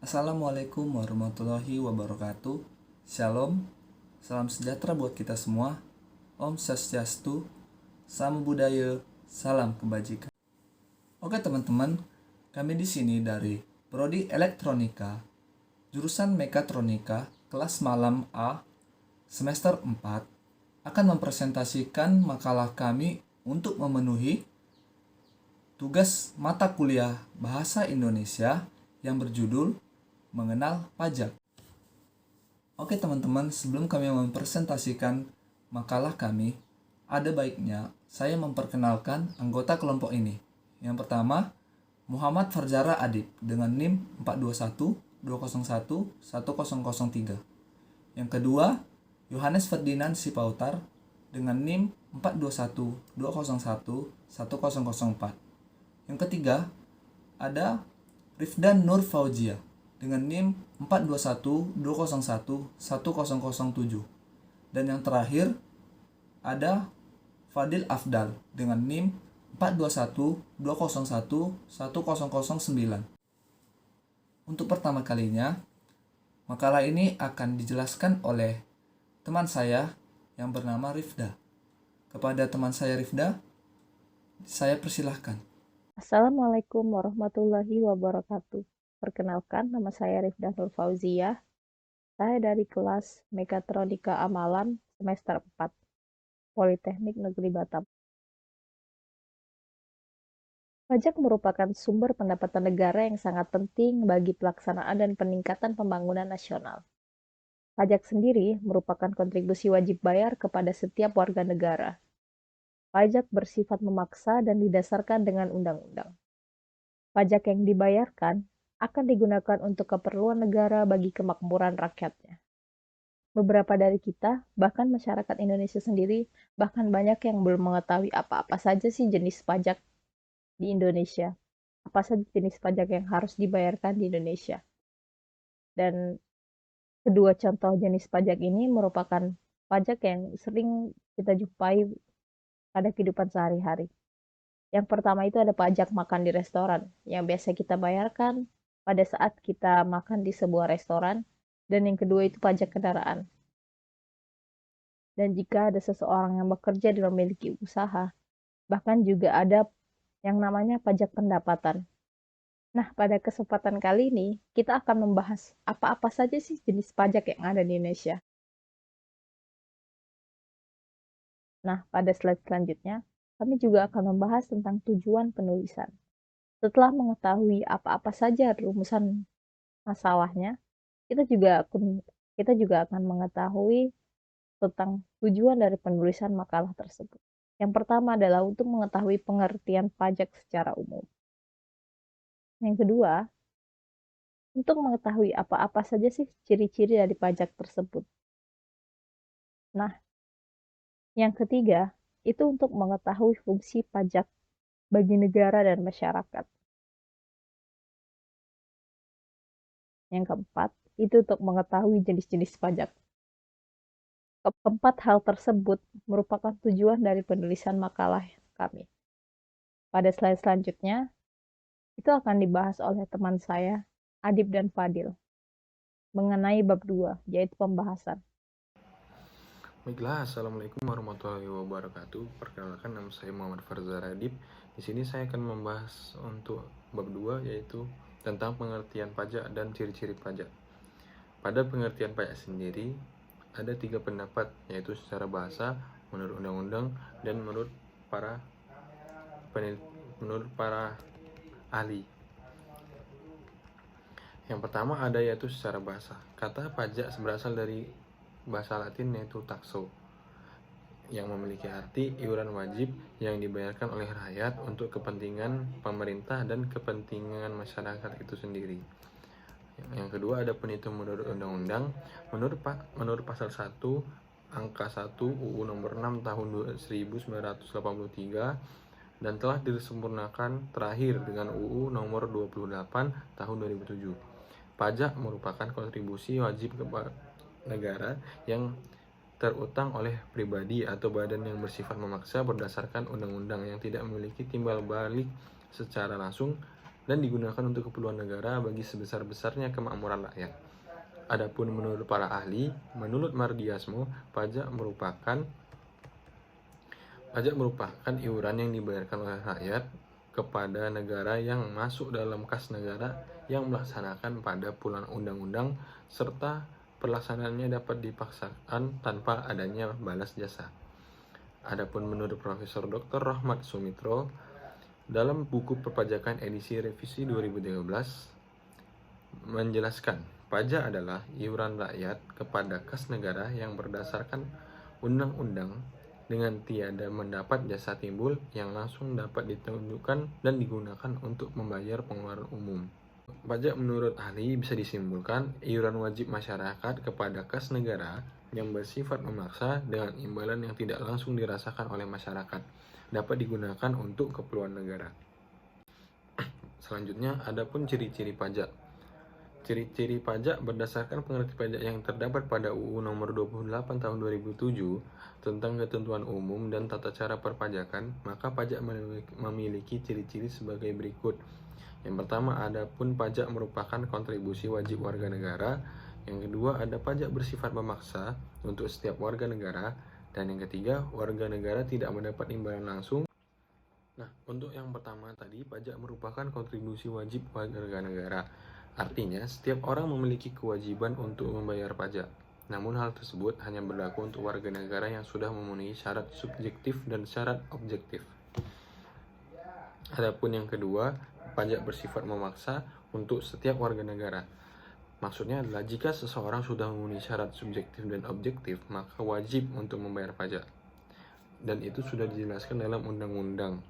Assalamualaikum warahmatullahi wabarakatuh. Shalom, salam sejahtera buat kita semua. Om Swastiastu, Salam Budaya, Salam Kebajikan. Oke teman-teman, kami di sini dari Prodi Elektronika, jurusan Mekatronika, kelas malam A, semester 4, akan mempresentasikan makalah kami untuk memenuhi tugas mata kuliah Bahasa Indonesia yang berjudul Mengenal Pajak. Oke teman-teman, sebelum kami mempresentasikan makalah kami, ada baiknya saya memperkenalkan anggota kelompok ini. Yang pertama, Muhammad Farzara Adib dengan NIM 421-201-1003. Yang kedua, Yohanes Ferdinand Sipautar dengan NIM 421-201-1004. Yang ketiga, ada Rifdan Nur Fauzia dengan NIM 421-201-1007. Dan yang terakhir, ada Fadil Afdal dengan NIM 421-201-1009. Untuk pertama kalinya, makalah ini akan dijelaskan oleh teman saya yang bernama Rifda. Kepada teman saya Rifda, saya persilahkan. Assalamualaikum warahmatullahi wabarakatuh. Perkenalkan, nama saya Rifda Nur Fauzia. Saya dari kelas Mekatronika Amalan semester 4, Politeknik Negeri Batam. Pajak merupakan sumber pendapatan negara yang sangat penting bagi pelaksanaan dan peningkatan pembangunan nasional. Pajak sendiri merupakan kontribusi wajib bayar kepada setiap warga negara. Pajak bersifat memaksa dan didasarkan dengan undang-undang. Pajak yang dibayarkan akan digunakan untuk keperluan negara bagi kemakmuran rakyatnya. Beberapa dari kita, bahkan masyarakat Indonesia sendiri, bahkan banyak yang belum mengetahui apa-apa saja sih jenis pajak di Indonesia. Apa saja jenis pajak yang harus dibayarkan di Indonesia. Dan kedua contoh jenis pajak ini merupakan pajak yang sering kita jumpai pada kehidupan sehari-hari. Yang pertama itu ada pajak makan di restoran, yang biasa kita bayarkan pada saat kita makan di sebuah restoran. Dan yang kedua itu pajak kendaraan. Dan jika ada seseorang yang bekerja dan memiliki usaha, bahkan juga ada yang namanya pajak pendapatan. Nah, pada kesempatan kali ini, kita akan membahas apa-apa saja sih jenis pajak yang ada di Indonesia. Nah, pada slide selanjutnya, kami juga akan membahas tentang tujuan penulisan. Setelah mengetahui apa-apa saja rumusan masalahnya, kita juga akan mengetahui tentang tujuan dari penulisan makalah tersebut. Yang pertama adalah untuk mengetahui pengertian pajak secara umum. Yang kedua, untuk mengetahui apa-apa saja sih ciri-ciri dari pajak tersebut. Nah, yang ketiga, itu untuk mengetahui fungsi pajak bagi negara dan masyarakat. Yang keempat, itu untuk mengetahui jenis-jenis pajak. Keempat hal tersebut merupakan tujuan dari penulisan makalah kami. Pada slide selanjutnya, itu akan dibahas oleh teman saya, Adib dan Fadil, mengenai bab 2, yaitu pembahasan. Baiklah, Assalamualaikum warahmatullahi wabarakatuh. Perkenalkan, nama saya Muhammad Farzara Adib. Di sini saya akan membahas untuk bab 2, yaitu tentang pengertian pajak dan ciri-ciri pajak. Pada pengertian pajak sendiri, ada 3 pendapat, yaitu secara bahasa, menurut undang-undang, dan menurut para ahli. Yang pertama ada yaitu secara bahasa. Kata pajak berasal dari bahasa Latin yaitu taxo, yang memiliki arti iuran wajib yang dibayarkan oleh rakyat untuk kepentingan pemerintah dan kepentingan masyarakat itu sendiri. Yang kedua ada penitung menurut undang-undang. Menurut pasal 1 angka 1 UU nomor 6 tahun 1983 dan telah disempurnakan terakhir dengan UU nomor 28 tahun 2007. Pajak merupakan kontribusi wajib kepada negara yang terutang oleh pribadi atau badan yang bersifat memaksa berdasarkan undang-undang yang tidak memiliki timbal balik secara langsung dan digunakan untuk keperluan negara bagi sebesar-besarnya kemakmuran rakyat. Adapun menurut para ahli, menurut Mardiasmo, pajak merupakan iuran yang dibayarkan oleh rakyat kepada negara yang masuk dalam kas negara yang melaksanakan pada puluhan undang-undang serta pelaksanaannya dapat dipaksakan tanpa adanya balas jasa. Adapun menurut Profesor Dr. Rahmat Sumitro, dalam buku perpajakan edisi revisi 2013 menjelaskan, pajak adalah iuran rakyat kepada kas negara yang berdasarkan undang-undang dengan tiada mendapat jasa timbul yang langsung dapat ditunjukkan dan digunakan untuk membayar pengeluaran umum. Pajak menurut ahli bisa disimpulkan iuran wajib masyarakat kepada kas negara yang bersifat memaksa dengan imbalan yang tidak langsung dirasakan oleh masyarakat, dapat digunakan untuk keperluan negara. Selanjutnya, adapun ciri-ciri pajak. Ciri-ciri pajak berdasarkan pengertian pajak yang terdapat pada UU Nomor 28 Tahun 2007 tentang ketentuan umum dan tata cara perpajakan, maka pajak memiliki ciri-ciri sebagai berikut. Yang pertama, adapun pajak merupakan kontribusi wajib warga negara. Yang kedua, ada pajak bersifat memaksa untuk setiap warga negara. Dan yang ketiga, warga negara tidak mendapat imbalan langsung. Nah, untuk yang pertama tadi, pajak merupakan kontribusi wajib warga negara. Artinya, setiap orang memiliki kewajiban untuk membayar pajak. Namun hal tersebut hanya berlaku untuk warga negara yang sudah memenuhi syarat subjektif dan syarat objektif. Adapun yang kedua, pajak bersifat memaksa untuk setiap warga negara. Maksudnya adalah jika seseorang sudah memenuhi syarat subjektif dan objektif, maka wajib untuk membayar pajak. Dan itu sudah dijelaskan dalam undang-undang.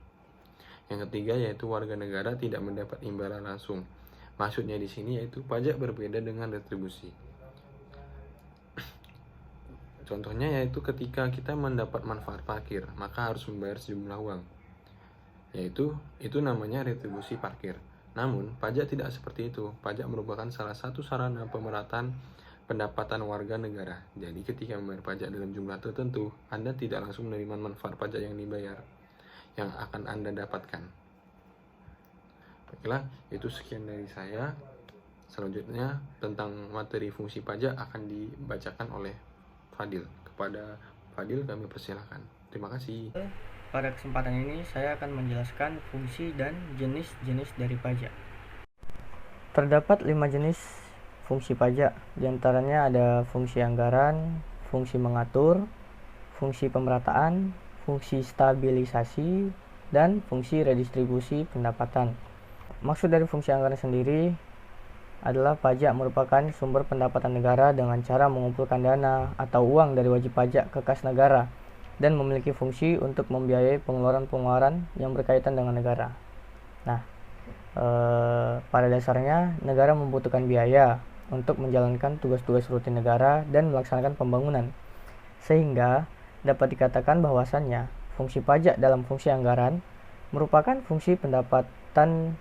Yang ketiga yaitu warga negara tidak mendapat imbalan langsung. Maksudnya di sini yaitu pajak berbeda dengan retribusi. Contohnya yaitu ketika kita mendapat manfaat parkir, maka harus membayar sejumlah uang. Yaitu itu namanya retribusi parkir. Namun, pajak tidak seperti itu. Pajak merupakan salah satu sarana pemerataan pendapatan warga negara. Jadi ketika membayar pajak dalam jumlah tertentu, Anda tidak langsung menerima manfaat pajak yang dibayar, yang akan Anda dapatkan. Baiklah, itu sekian dari saya. Selanjutnya tentang materi fungsi pajak akan dibacakan oleh Fadil. Kepada Fadil kami persilahkan. Terima kasih. Pada kesempatan ini saya akan menjelaskan fungsi dan jenis-jenis dari pajak. Terdapat 5 jenis fungsi pajak. Di antaranya ada fungsi anggaran, fungsi mengatur, fungsi pemerataan, fungsi stabilisasi, dan fungsi redistribusi pendapatan. Maksud dari fungsi anggaran sendiri adalah pajak merupakan sumber pendapatan negara dengan cara mengumpulkan dana atau uang dari wajib pajak ke kas negara dan memiliki fungsi untuk membiayai pengeluaran-pengeluaran yang berkaitan dengan negara. Nah, pada dasarnya negara membutuhkan biaya untuk menjalankan tugas-tugas rutin negara dan melaksanakan pembangunan, sehingga dapat dikatakan bahwasannya fungsi pajak dalam fungsi anggaran merupakan fungsi pendapatan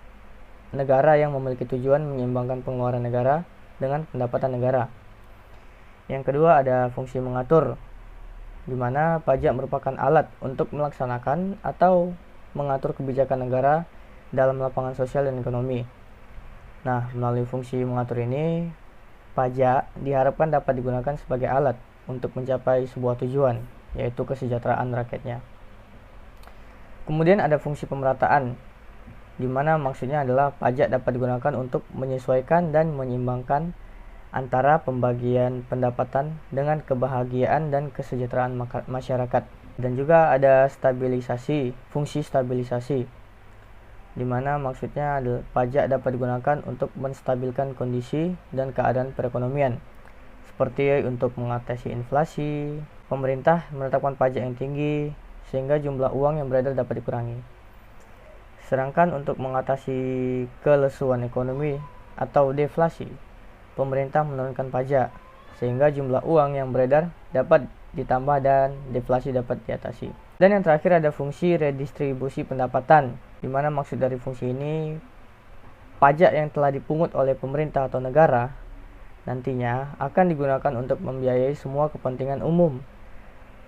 negara yang memiliki tujuan menyeimbangkan pengeluaran negara dengan pendapatan negara. Yang kedua ada fungsi mengatur, di mana pajak merupakan alat untuk melaksanakan atau mengatur kebijakan negara dalam lapangan sosial dan ekonomi. Nah, melalui fungsi mengatur ini, pajak diharapkan dapat digunakan sebagai alat untuk mencapai sebuah tujuan, yaitu kesejahteraan rakyatnya. Kemudian ada fungsi pemerataan, di mana maksudnya adalah pajak dapat digunakan untuk menyesuaikan dan menyeimbangkan antara pembagian pendapatan dengan kebahagiaan dan kesejahteraan masyarakat. Dan juga ada stabilisasi, fungsi stabilisasi, di mana maksudnya adalah pajak dapat digunakan untuk menstabilkan kondisi dan keadaan perekonomian, seperti untuk mengatasi inflasi. Pemerintah menetapkan pajak yang tinggi sehingga jumlah uang yang beredar dapat dikurangi. Sedangkan untuk mengatasi kelesuan ekonomi atau deflasi, pemerintah menurunkan pajak sehingga jumlah uang yang beredar dapat ditambah dan deflasi dapat diatasi. Dan yang terakhir ada fungsi redistribusi pendapatan, di mana maksud dari fungsi ini pajak yang telah dipungut oleh pemerintah atau negara nantinya akan digunakan untuk membiayai semua kepentingan umum,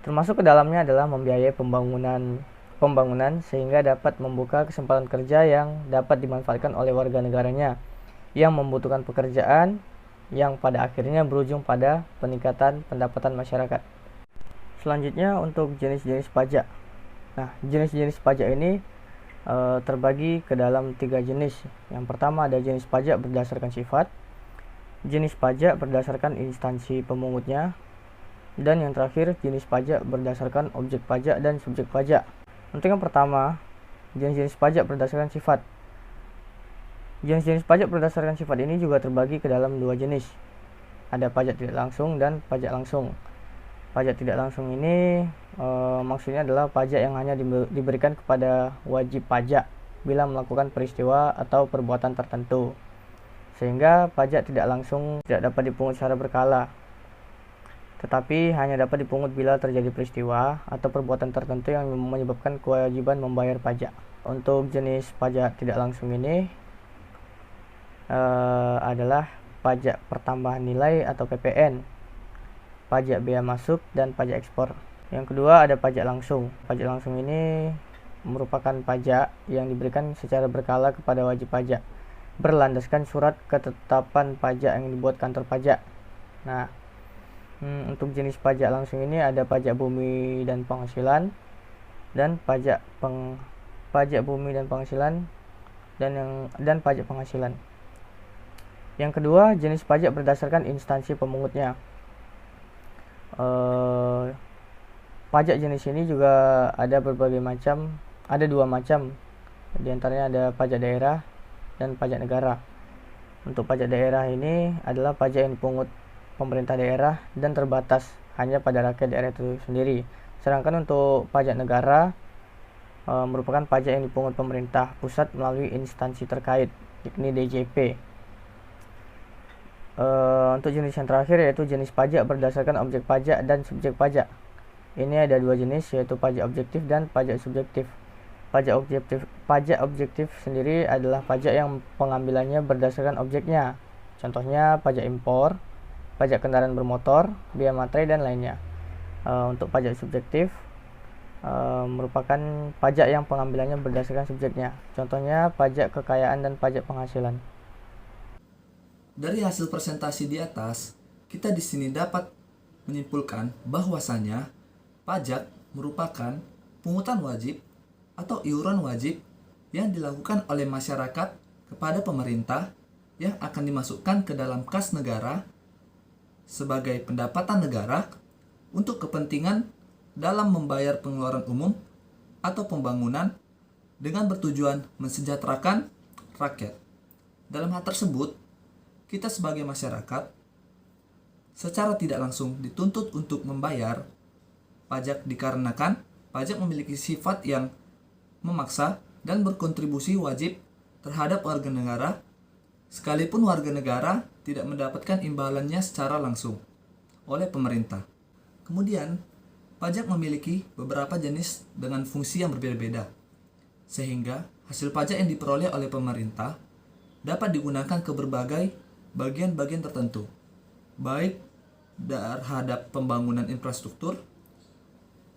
termasuk ke dalamnya adalah membiayai pembangunan pembangunan sehingga dapat membuka kesempatan kerja yang dapat dimanfaatkan oleh warga negaranya yang membutuhkan pekerjaan yang pada akhirnya berujung pada peningkatan pendapatan masyarakat. Selanjutnya untuk jenis-jenis pajak. Nah, jenis-jenis pajak ini terbagi ke dalam 3 jenis. Yang pertama ada jenis pajak berdasarkan sifat, jenis pajak berdasarkan instansi pemungutnya, dan yang terakhir jenis pajak berdasarkan objek pajak dan subjek pajak. Untuk yang pertama, jenis-jenis pajak berdasarkan sifat. Jenis-jenis pajak berdasarkan sifat ini juga terbagi ke dalam 2 jenis. Ada pajak tidak langsung dan pajak langsung. Pajak tidak langsung ini maksudnya adalah pajak yang hanya diberikan kepada wajib pajak bila melakukan peristiwa atau perbuatan tertentu. Sehingga pajak tidak langsung tidak dapat dipungut secara berkala, tetapi hanya dapat dipungut bila terjadi peristiwa atau perbuatan tertentu yang menyebabkan kewajiban membayar pajak. Untuk jenis pajak tidak langsung ini adalah pajak pertambahan nilai atau PPN, pajak bea masuk, dan pajak ekspor. Yang kedua ada pajak langsung. Pajak langsung ini merupakan pajak yang diberikan secara berkala kepada wajib pajak berlandaskan surat ketetapan pajak yang dibuat kantor pajak. Nah, untuk jenis pajak langsung ini ada pajak bumi dan penghasilan dan pajak bumi dan penghasilan dan pajak penghasilan. Yang kedua, jenis pajak berdasarkan instansi pemungutnya. Pajak jenis ini juga ada berbagai macam, ada 2 macam. Di antaranya ada pajak daerah dan pajak negara. Untuk pajak daerah ini adalah pajak yang dipungut pemerintah daerah dan terbatas hanya pada rakyat daerah itu sendiri. Sedangkan untuk pajak negara merupakan pajak yang dipungut pemerintah pusat melalui instansi terkait, yakni DJP. Untuk jenis yang terakhir yaitu jenis pajak berdasarkan objek pajak dan subjek pajak. Ini ada 2 jenis, yaitu pajak objektif dan pajak subjektif. Pajak objektif sendiri adalah pajak yang pengambilannya berdasarkan objeknya. Contohnya pajak impor, pajak kendaraan bermotor, biaya materai, dan lainnya. Untuk pajak subjektif merupakan pajak yang pengambilannya berdasarkan subjeknya. Contohnya pajak kekayaan dan pajak penghasilan. Dari hasil presentasi di atas, kita di sini dapat menyimpulkan bahwasanya pajak merupakan pungutan wajib atau iuran wajib yang dilakukan oleh masyarakat kepada pemerintah yang akan dimasukkan ke dalam kas negara sebagai pendapatan negara untuk kepentingan dalam membayar pengeluaran umum atau pembangunan dengan bertujuan mensejahterakan rakyat. Dalam hal tersebut, kita sebagai masyarakat secara tidak langsung dituntut untuk membayar pajak dikarenakan pajak memiliki sifat yang memaksa dan berkontribusi wajib terhadap warga negara, sekalipun warga negara tidak mendapatkan imbalannya secara langsung oleh pemerintah. Kemudian, pajak memiliki beberapa jenis dengan fungsi yang berbeda-beda, sehingga hasil pajak yang diperoleh oleh pemerintah dapat digunakan ke berbagai bagian-bagian tertentu, baik terhadap pembangunan infrastruktur,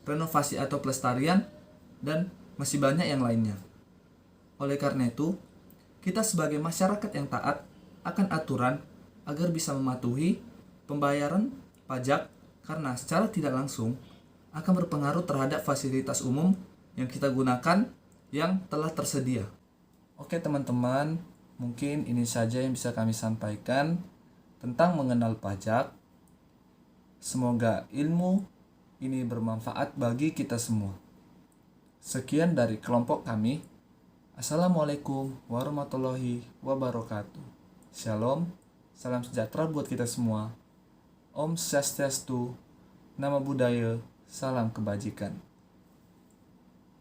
renovasi atau pelestarian, dan masih banyak yang lainnya. Oleh karena itu, kita sebagai masyarakat yang taat akan aturan agar bisa mematuhi pembayaran pajak karena secara tidak langsung akan berpengaruh terhadap fasilitas umum yang kita gunakan yang telah tersedia. Oke teman-teman, mungkin ini saja yang bisa kami sampaikan tentang mengenal pajak. Semoga ilmu ini bermanfaat bagi kita semua. Sekian dari kelompok kami. Assalamualaikum warahmatullahi wabarakatuh. Shalom, salam sejahtera buat kita semua. Om Swastiastu, Namo Buddhaya, salam kebajikan.